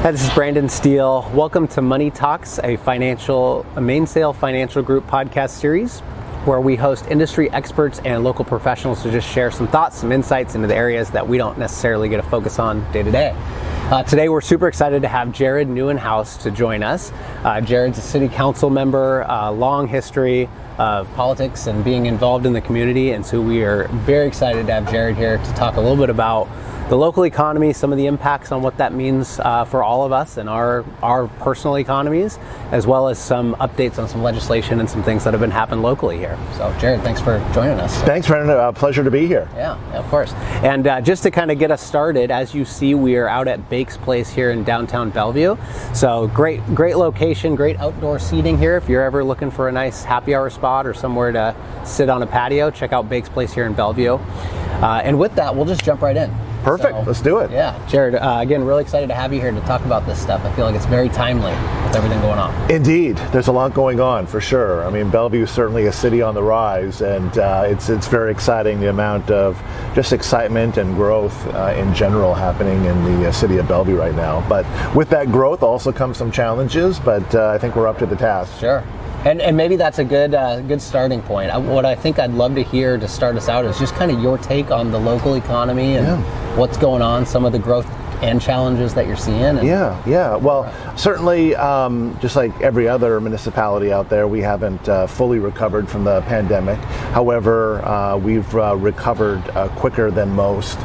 Hi, this is Brandon Steele. Welcome to Money Talks, a Mainsail Financial Group podcast series where we host industry experts and local professionals to just share some thoughts, some insights into the areas that we don't necessarily get to focus on day to day. Today we're super excited to have Jared Nieuwenhuis to join us. Jared's a city council member, long history of politics and being involved in the community, and so we are very excited to have Jared here to talk a little bit about the local economy, some of the impacts on what that means for all of us and our personal economies, as well as some updates on some legislation and some things that have been happening locally here. So Jared, thanks for joining us. Thanks, Brandon. Pleasure to be here. Yeah, of course. And just to kind of get us started, as you see, we are out at Bake's Place here in downtown Bellevue. So great location, great outdoor seating here. If you're ever looking for a nice happy hour spot or somewhere to sit on a patio, check out Bake's Place here in Bellevue. And with that, we'll just jump right in. Perfect. So, let's do it. Yeah. Jared, again, really excited to have you here to talk about this stuff. I feel like it's very timely with everything going on. Indeed. There's a lot going on, for sure. I mean, Bellevue is certainly a city on the rise, and it's very exciting, the amount of just excitement and growth in general happening in the city of Bellevue right now. But with that growth also comes some challenges, but I think we're up to the task. Sure. And maybe that's a good starting point. What I think I'd love to hear to start us out is just kind of your take on the local economy and what's going on, some of the growth and challenges that you're seeing. Well, certainly, just like every other municipality out there, we haven't fully recovered from the pandemic. However, we've recovered quicker than most.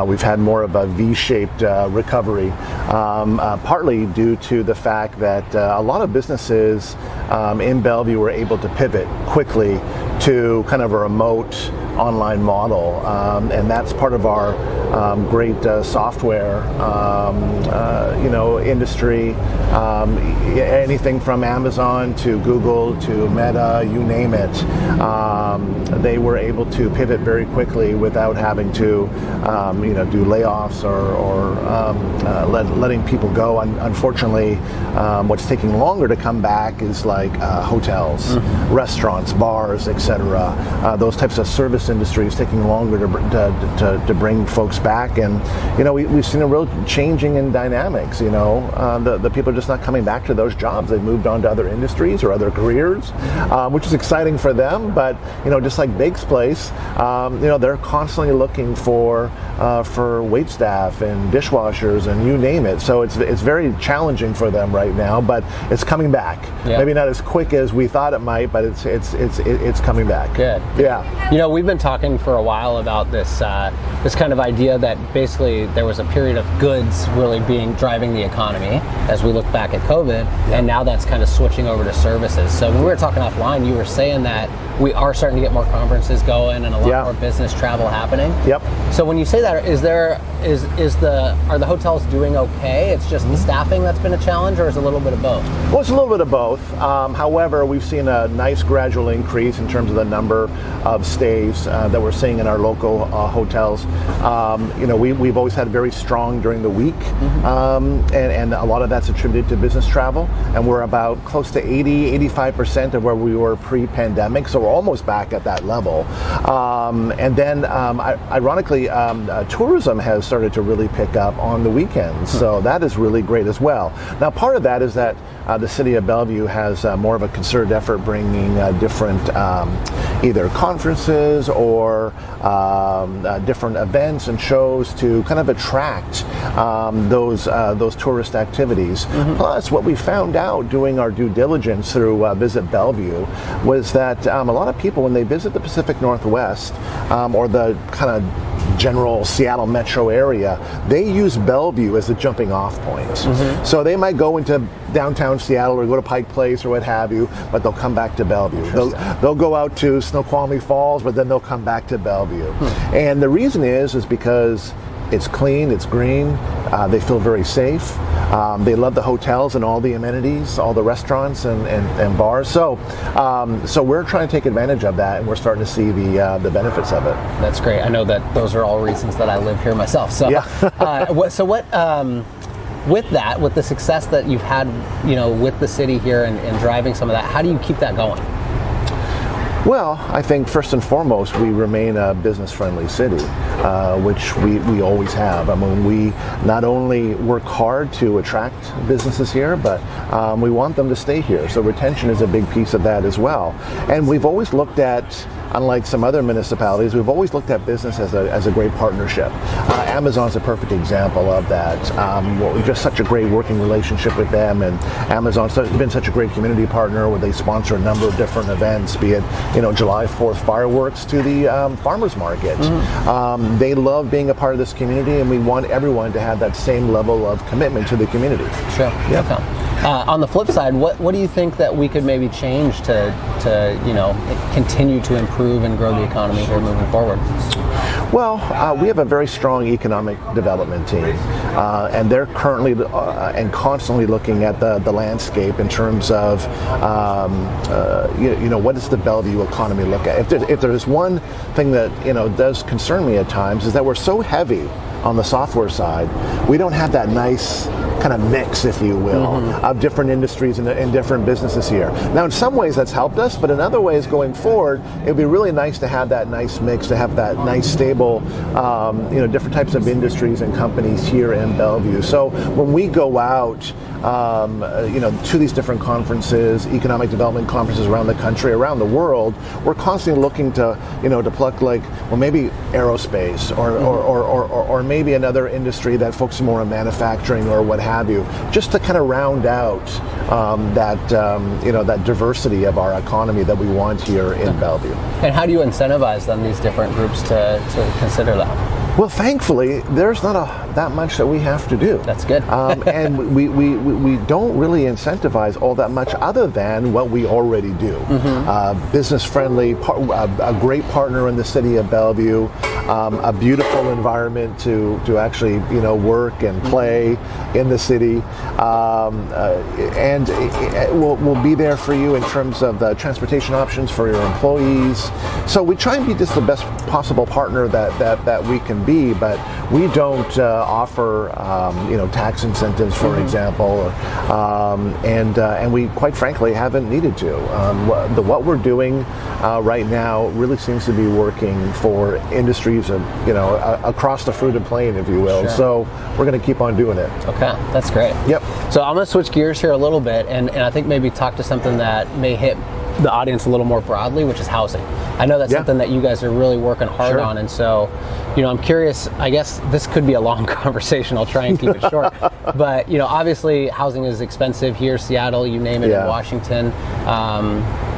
We've had more of a V-shaped recovery, partly due to the fact that a lot of businesses in Bellevue were able to pivot quickly to kind of a remote online model, and that's part of our great software industry. Anything from Amazon to Google to Meta, you name it, they were able to pivot very quickly without having to do layoffs or letting people go. Unfortunately, what's taking longer to come back is like hotels, restaurants, bars, etc. Those types of service industries taking longer to bring folks back, and we've seen a real changing in dynamics. The people are just not coming back to those jobs. They've moved on to other industries or other careers, which is exciting for them. But just like Bake's Place, they're constantly looking for wait staff and dishwashers and you name it. So it's very challenging for them right now, but it's coming back. Yeah. Maybe not as quick as we thought it might, but it's coming back. Good. Yeah. We've been talking for a while about this kind of idea that basically there was a period of goods really driving the economy as we look back at COVID, and now that's kind of switching over to services. So when we were talking offline, you were saying that we are starting to get more conferences going and a lot more business travel happening. Yep. So when you say that, are the hotels doing okay? It's just the staffing that's been a challenge, or is it a little bit of both? Well, it's a little bit of both. However, we've seen a nice gradual increase in terms of the number of stays that we're seeing in our local hotels. We've always had very strong during the week, and a lot of that's attributed to business travel, and we're about close to 85% of where we were pre-pandemic, so we're almost back at that level. And then, ironically, tourism has started to really pick up on the weekends, so that is really great as well. Now, part of that is that the city of Bellevue has more of a concerted effort bringing different either conferences or different events and shows to kind of attract those tourist activities. Plus, what we found out doing our due diligence through Visit Bellevue was that a lot of people, when they visit the Pacific Northwest or the kind of general Seattle metro area, they use Bellevue as a jumping off point. So they might go into downtown Seattle or go to Pike Place or what have you, but they'll come back to Bellevue. They'll go out to Snoqualmie Falls, but then they'll come back to Bellevue. And the reason is because it's clean, it's green, they feel very safe. They love the hotels and all the amenities, all the restaurants and bars. So we're trying to take advantage of that, and we're starting to see the benefits of it. That's great. I know that those are all reasons that I live here myself. So, with the success that you've had, with the city here and driving some of that, how do you keep that going? Well, I think first and foremost, we remain a business-friendly city, which we always have. I mean, we not only work hard to attract businesses here, but we want them to stay here. So retention is a big piece of that as well. And we've always looked at, unlike some other municipalities, we've always looked at business as a great partnership. Amazon's a perfect example of that. Just such a great working relationship with them, and Amazon's been such a great community partner where they sponsor a number of different events, be it July 4th fireworks to the farmers market. They love being a part of this community, and we want everyone to have that same level of commitment to the community. Sure. Yep. Okay. On the flip side, what do you think that we could maybe change to continue to improve and grow the economy here moving forward? Well, we have a very strong economic development team, and they're currently and constantly looking at the landscape in terms of what does the Bellevue economy look at. If there's one thing that does concern me at times, is that we're so heavy on the software side, we don't have that nice kind of mix, if you will, of different industries and different businesses here. Now, in some ways that's helped us, but in other ways going forward, it would be really nice to have that nice mix, to have that nice stable, different types of industries and companies here in Bellevue. So when we go out, to these different conferences, economic development conferences around the country, around the world, we're constantly looking to pluck maybe aerospace or maybe another industry that focuses more on manufacturing or what have you, just to kind of round out that diversity of our economy that we want here in Bellevue. And how do you incentivize then these different groups to consider that? Well, thankfully, there's not that much that we have to do. That's good. And we don't really incentivize all that much other than what we already do. Business friendly, a great partner in the city of Bellevue, a beautiful environment to actually work and play in the city, and we'll be there for you in terms of the transportation options for your employees. So we try and be just the best possible partner that we can be, but we don't offer tax incentives, for example, and we quite frankly haven't needed to. What we're doing right now really seems to be working for industries across the fruited plain, if you will. Sure. So we're going to keep on doing it. Okay, that's great. Yep. So I'm going to switch gears here a little bit, and I think maybe talk to something that may hit the audience a little more broadly, which is housing. I know that's something that you guys are really working hard on, and so, I'm curious, I guess this could be a long conversation, I'll try and keep it short, but, obviously housing is expensive here, Seattle, you name it, in Washington,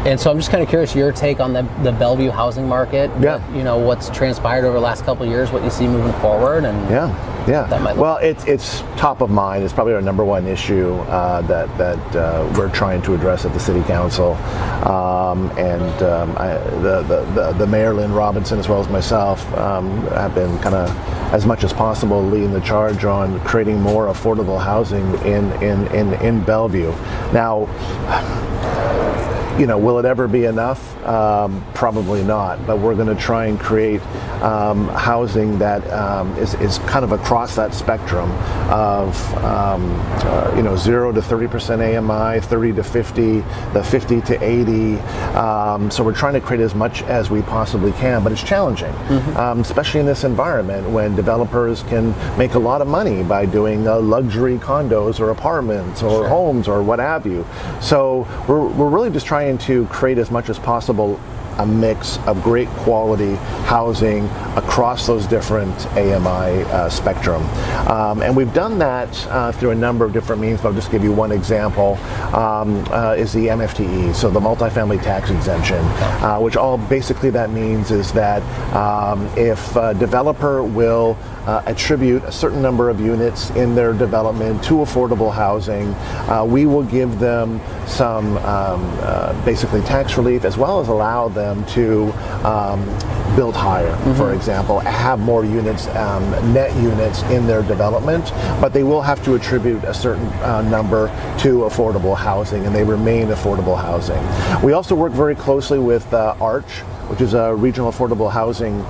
and so I'm just kind of curious your take on the Bellevue housing market, what's transpired over the last couple of years, what you see moving forward, and well, it's top of mind. It's probably our number one issue that we're trying to address at the City Council, the Mayor Lynn Robinson, as well as myself, have been kind of, as much as possible, leading the charge on creating more affordable housing in Bellevue. Now, will it ever be enough? Probably not, but we're going to try and create housing that is kind of across that spectrum of 0 to 30% AMI, 30 to 50, the 50 to 80. So we're trying to create as much as we possibly can, but it's challenging, especially in this environment when developers can make a lot of money by doing luxury condos or apartments or homes or what have you. So we're really just trying to create as much as possible a mix of great quality housing across those different AMI spectrum. And we've done that through a number of different means, but I'll just give you one example, is the MFTE, so the multifamily tax exemption, which all basically that means is that if a developer will attribute a certain number of units in their development to affordable housing, we will give them some basically tax relief, as well as allow them to build higher, for example, have more units, net units in their development, but they will have to attribute a certain number to affordable housing, and they remain affordable housing. We also work very closely with Arch, which is a regional affordable housing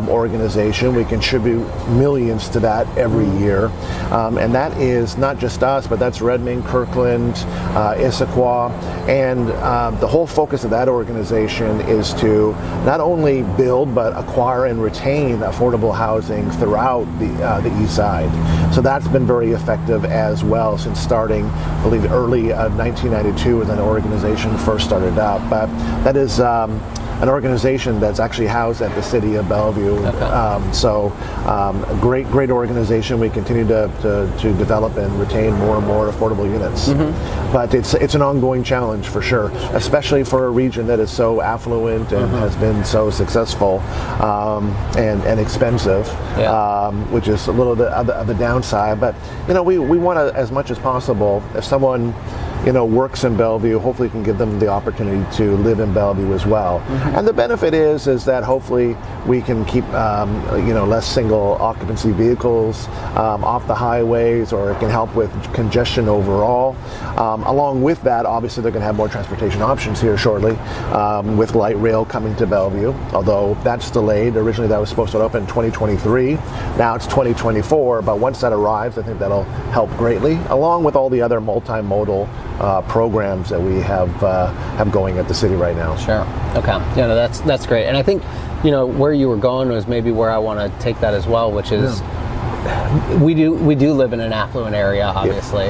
organization. We contribute millions to that every year. And that is not just us, but that's Redmond, Kirkland, Issaquah. And the whole focus of that organization is to not only build, but acquire and retain affordable housing throughout the East Side. So that's been very effective as well since starting, I believe, early 1992 when that organization first started up. But that is an organization that's actually housed at the city of Bellevue. Great organization. We continue to develop and retain more and more affordable units. But it's an ongoing challenge for sure, especially for a region that is so affluent and has been so successful and expensive, which is a little bit of the downside. But we want to, as much as possible, if someone works in Bellevue, hopefully can give them the opportunity to live in Bellevue as well. And the benefit is that hopefully we can keep less single occupancy vehicles off the highways, or it can help with congestion overall. Along with that, obviously they're going to have more transportation options here shortly, with light rail coming to Bellevue, although that's delayed. Originally that was supposed to open in 2023. Now it's 2024, but once that arrives, I think that'll help greatly, along with all the other multimodal programs that we have going at the city right now. Sure. Okay. That's great. And I think where you were going was maybe where I want to take that as well, which is we do live in an affluent area, obviously.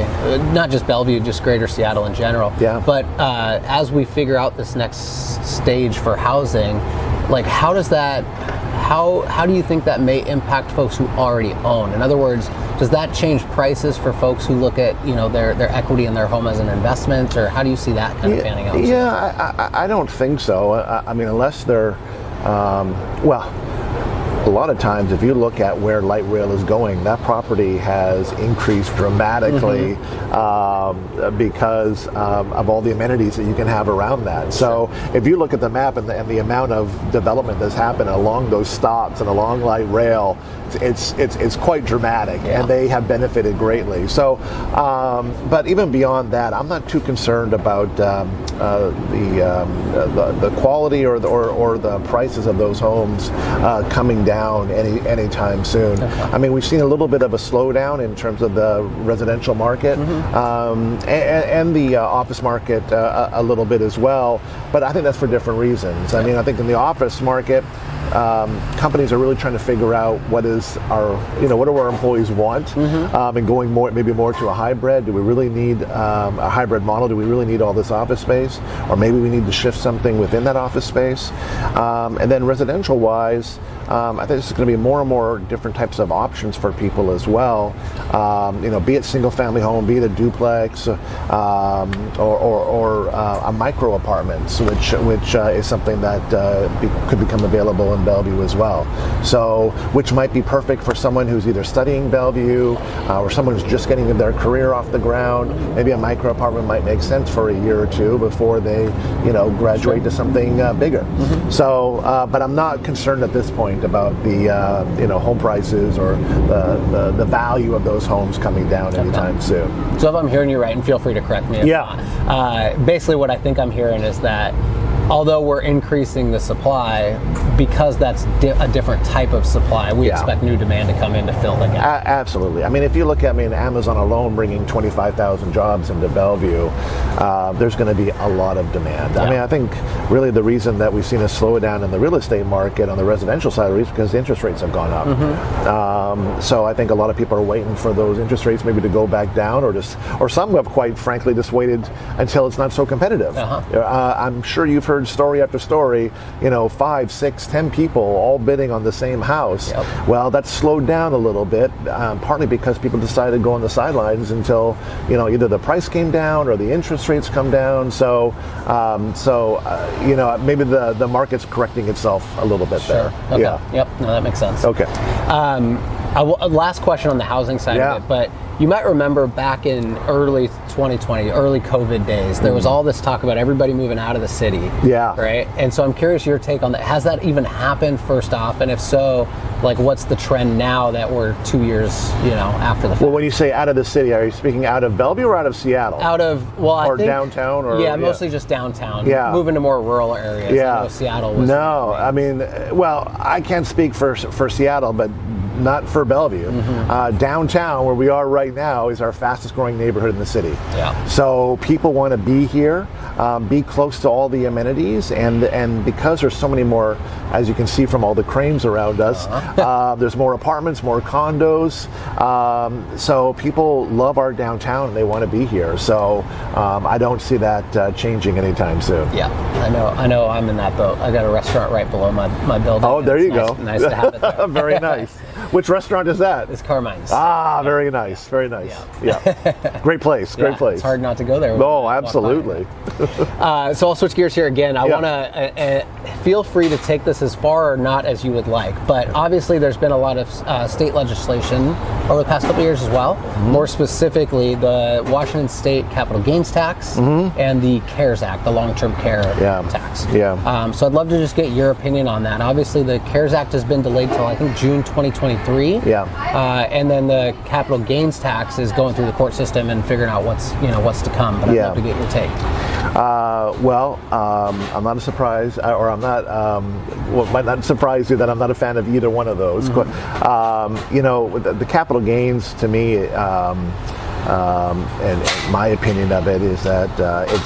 Not just Bellevue, just greater Seattle in general. Yeah. But as we figure out this next stage for housing, like how do you think that may impact folks who already own? In other words, does that change prices for folks who look at their equity in their home as an investment, or how do you see that kind of panning out? Yeah, I don't think so. I mean, unless they're a lot of times, if you look at where light rail is going, that property has increased dramatically because of all the amenities that you can have around that. So if you look at the map and the amount of development that's happened along those stops and along light rail, it's quite dramatic, and they have benefited greatly. So, but even beyond that, I'm not too concerned about the quality or the prices of those homes coming down anytime soon. I mean, we've seen a little bit of a slowdown in terms of the residential market and the office market a little bit as well, but I think that's for different reasons. I mean, I think in the office market, companies are really trying to figure out what do our employees want, and going maybe more to a hybrid. Do we really need a hybrid model? Do we really need all this office space, or maybe we need to shift something within that office space? And then residential wise, I think there's going to be more and more different types of options for people as well. Be it single family home, be it a duplex, or a micro apartments, which is something that could become available in Bellevue as well. So, which might be perfect for someone who's either studying Bellevue or someone who's just getting their career off the ground. Maybe a micro apartment might make sense for a year or two before they, graduate to something bigger. So, but I'm not concerned at this point about the home prices or the value of those homes coming down anytime soon. So if I'm hearing you right, and feel free to correct me if not, basically what I think I'm hearing is that although we're increasing the supply, because that's a different type of supply, we expect new demand to come in to fill the gap. Absolutely. I mean, if you look at Amazon alone bringing 25,000 jobs into Bellevue, there's going to be a lot of demand. I mean, I think really the reason that we've seen a slowdown in the real estate market on the residential side is because the interest rates have gone up. So I think a lot of people are waiting for those interest rates maybe to go back down, or some have quite frankly just waited until it's not so competitive. I'm sure you've heard story after story, 5, 6, 10 people all bidding on the same house. Well, that's slowed down a little bit, partly because people decided to go on the sidelines until either the price came down or the interest rates come down. So maybe the market's correcting itself a little bit there. Okay. Yep. No, that makes sense. Okay. Last question on the housing side of it, but You might remember back in early 2020, early COVID days, there was all this talk about everybody moving out of the city. Yeah. Right? And so I'm curious your take on that. Has that even happened, first off? And if so, like, what's the trend now that we're 2 years, after the fact? Well, when you say out of the city, are you speaking out of Bellevue or out of Seattle? Out of, I think, downtown? Or, yeah, mostly just downtown. Yeah. Moving to more rural areas. Yeah. I know Seattle was... No, I mean, well, I can't speak for Seattle, but not for Bellevue. Downtown, where we are right now, is our fastest growing neighborhood in the city. Yeah. So people want to be here, be close to all the amenities, and because there's so many more, as you can see from all the cranes around us, there's more apartments, more condos. So people love our downtown and they want to be here. So I don't see that changing anytime soon. Yeah, I know I'm in that boat. I got a restaurant right below my building. Oh, there you go. Nice to have it there. Very nice. Which restaurant is that? It's Carmine's. Ah, very nice, very nice. Yeah. Great place, great place. It's hard not to go there. Oh, absolutely. So I'll switch gears here again. I want to feel free to take this as far or not as you would like, but obviously there's been a lot of state legislation over the past couple of years as well. More specifically, the Washington State capital gains tax and the CARES Act, the long-term care tax. Yeah. So I'd love to just get your opinion on that. Obviously, the CARES Act has been delayed till I think June 2023. Yeah. And then the capital gains tax is going through the court system and figuring out what's to come. But I'd love to get your take. I'm not surprised, or I'm not. Might not surprise you that I'm not a fan of either one of those. The capital gains to me, and my opinion of it is that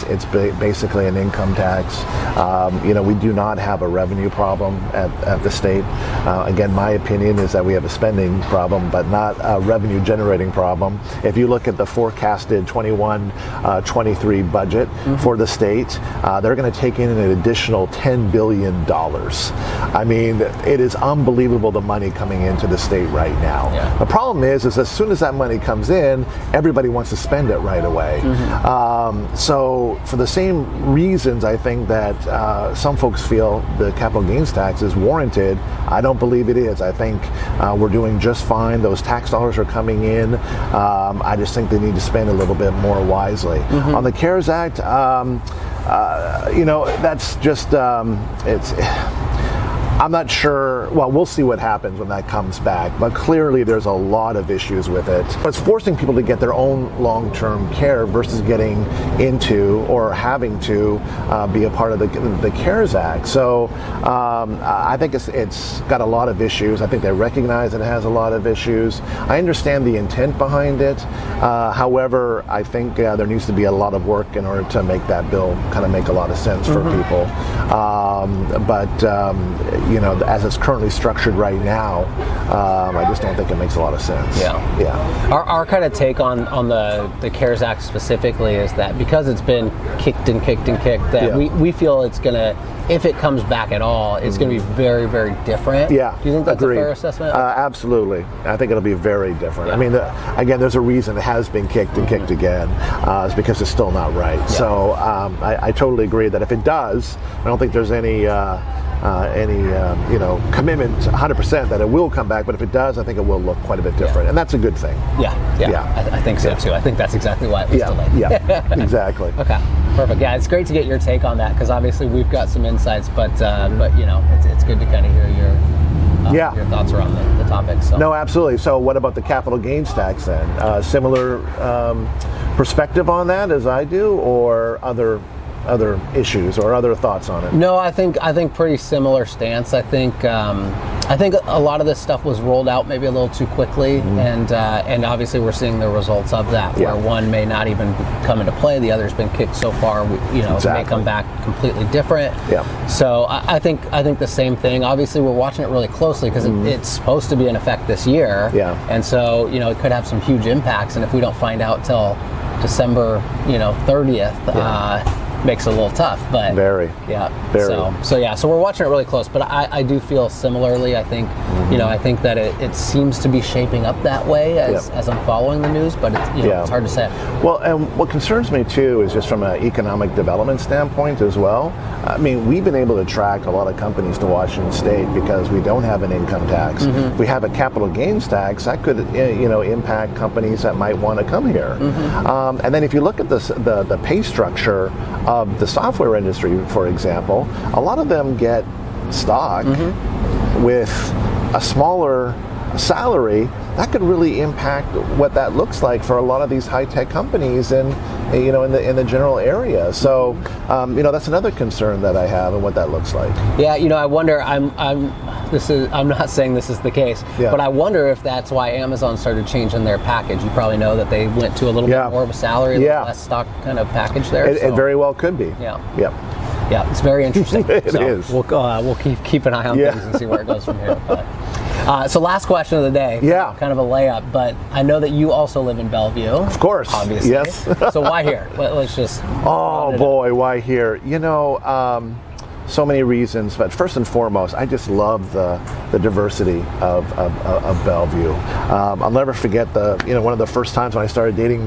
it's basically an income tax. We do not have a revenue problem at the state. Again, my opinion is that we have a spending problem, but not a revenue generating problem. If you look at the forecasted 21-23 budget for the state, they're going to take in an additional $10 billion. I mean, it is unbelievable the money coming into the state right now. Yeah. The problem is as soon as that money comes in, everybody wants to spend it right away. So for the same reasons, I think that some folks feel the capital gains tax is warranted. I don't believe it is. I think we're doing just fine. Those tax dollars are coming in. I just think they need to spend a little bit more wisely. On the CARES Act, that's just, I'm not sure. Well, we'll see what happens when that comes back, but clearly there's a lot of issues with it. It's forcing people to get their own long-term care versus getting into or having to be a part of the CARES Act. So I think it's got a lot of issues. I think they recognize it has a lot of issues. I understand the intent behind it. However, I think there needs to be a lot of work in order to make that bill kind of make a lot of sense for people. As it's currently structured right now, I just don't think it makes a lot of sense. Yeah. Our kind of take on the CARES Act specifically is that because it's been kicked and kicked and kicked, that we feel it's going to, if it comes back at all, it's going to be very, very different. Yeah. Do you think that's Agreed. a fair assessment? Absolutely. I think it'll be very different. I mean, again, there's a reason it has been kicked and kicked again. It's because it's still not right. Yeah. So I totally agree that if it does, I don't think there's any commitment 100% that it will come back, but if it does, I think it will look quite a bit different, and that's a good thing. I think so too. I think that's exactly why it was delayed. Exactly. Okay, perfect. Yeah, it's great to get your take on that because obviously we've got some insights, but it's good to kind of hear your thoughts around the topic. So. No, absolutely. So what about the capital gains tax then? Similar perspective on that as I do, or other issues or other thoughts on it? No, I think pretty similar stance. I think a lot of this stuff was rolled out maybe a little too quickly, and obviously we're seeing the results of that, where one may not even come into play, the other's been kicked so far, it may come back completely different. Yeah. So I think the same thing. Obviously we're watching it really closely because it's supposed to be in effect this year. Yeah. And so it could have some huge impacts, and if we don't find out till December 30th, makes it a little tough. But Very. Yeah. Very. So we're watching it really close. But I do feel similarly. I think I think that it seems to be shaping up that way as I'm following the news. But it's hard to say. Well, and what concerns me too is just from an economic development standpoint as well. I mean, we've been able to attract a lot of companies to Washington State because we don't have an income tax. If we have a capital gains tax, that could impact companies that might want to come here. And then if you look at the pay structure of the software industry, for example, a lot of them get stock with a smaller salary. That could really impact what that looks like for a lot of these high-tech companies in the general area. So that's another concern that I have and what that looks like. Yeah, I wonder. I'm not saying this is the case, but I wonder if that's why Amazon started changing their package. You probably know that they went to a little bit more of a salary, a little less stock kind of package there. It very well could be. Yeah, it's very interesting. It is. We'll keep an eye on things and see where it goes from here. But, so last question of the day. Kind of a layup, but I know that you also live in Bellevue. Of course. Obviously. Yes. So why here? Let's just. Oh boy, why here? So many reasons, but first and foremost, I just love the diversity of Bellevue. I'll never forget one of the first times when I started dating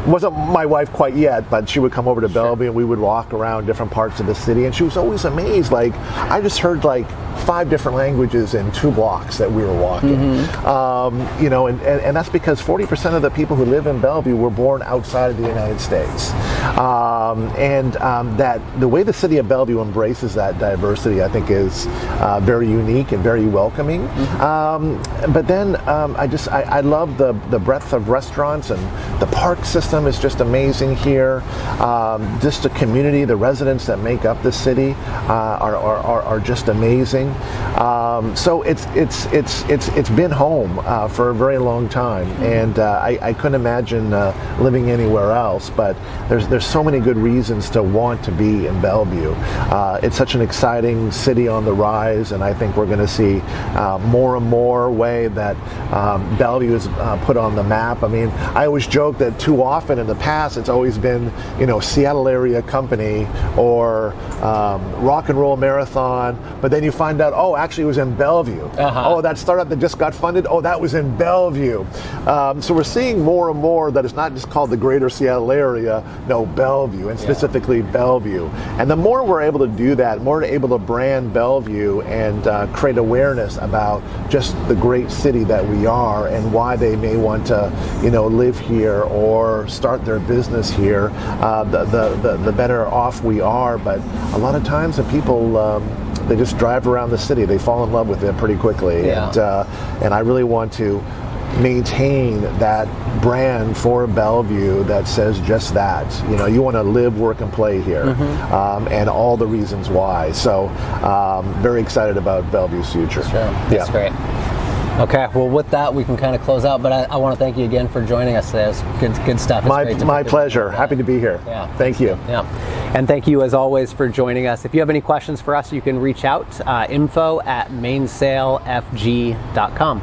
wasn't my wife quite yet, but she would come over to Bellevue and we would walk around different parts of the city, and she was always amazed. Like, I just heard 5 different languages in 2 blocks that we were walking. And that's because 40% of the people who live in Bellevue were born outside of the United States. That the way the city of Bellevue embraces that diversity, I think, is very unique and very welcoming. But then I love the breadth of restaurants, and the park system is just amazing here. Just the community, the residents that make up the city are just amazing. So it's been home for a very long time, and I couldn't imagine living anywhere else. But there's so many good reasons to want to be in Bellevue. It's such an exciting city on the rise, and I think we're going to see more and more way that Bellevue is put on the map. I mean, I always joke that too often in the past it's always been Seattle area company or Rock and Roll Marathon, but then you find out, actually it was in Bellevue. Oh, that startup that just got funded, that was in Bellevue. So we're seeing more and more that it's not just called the greater Seattle area, no, Bellevue, and specifically Bellevue. And the more we're able to do that, more we're able to brand Bellevue and create awareness about just the great city that we are and why they may want to, live here or start their business here, the better off we are. But a lot of times the people, they just drive around the city. They fall in love with it pretty quickly. And I really want to maintain that brand for Bellevue that says just that. You want to live, work, and play here, and all the reasons why. So very excited about Bellevue's future. Sure. That's great. Okay, well, with that, we can kind of close out, but I want to thank you again for joining us today. It's good stuff. It's my pleasure. Happy to be here. Thank you. And thank you, as always, for joining us. If you have any questions for us, you can reach out, info@mainsailfg.com.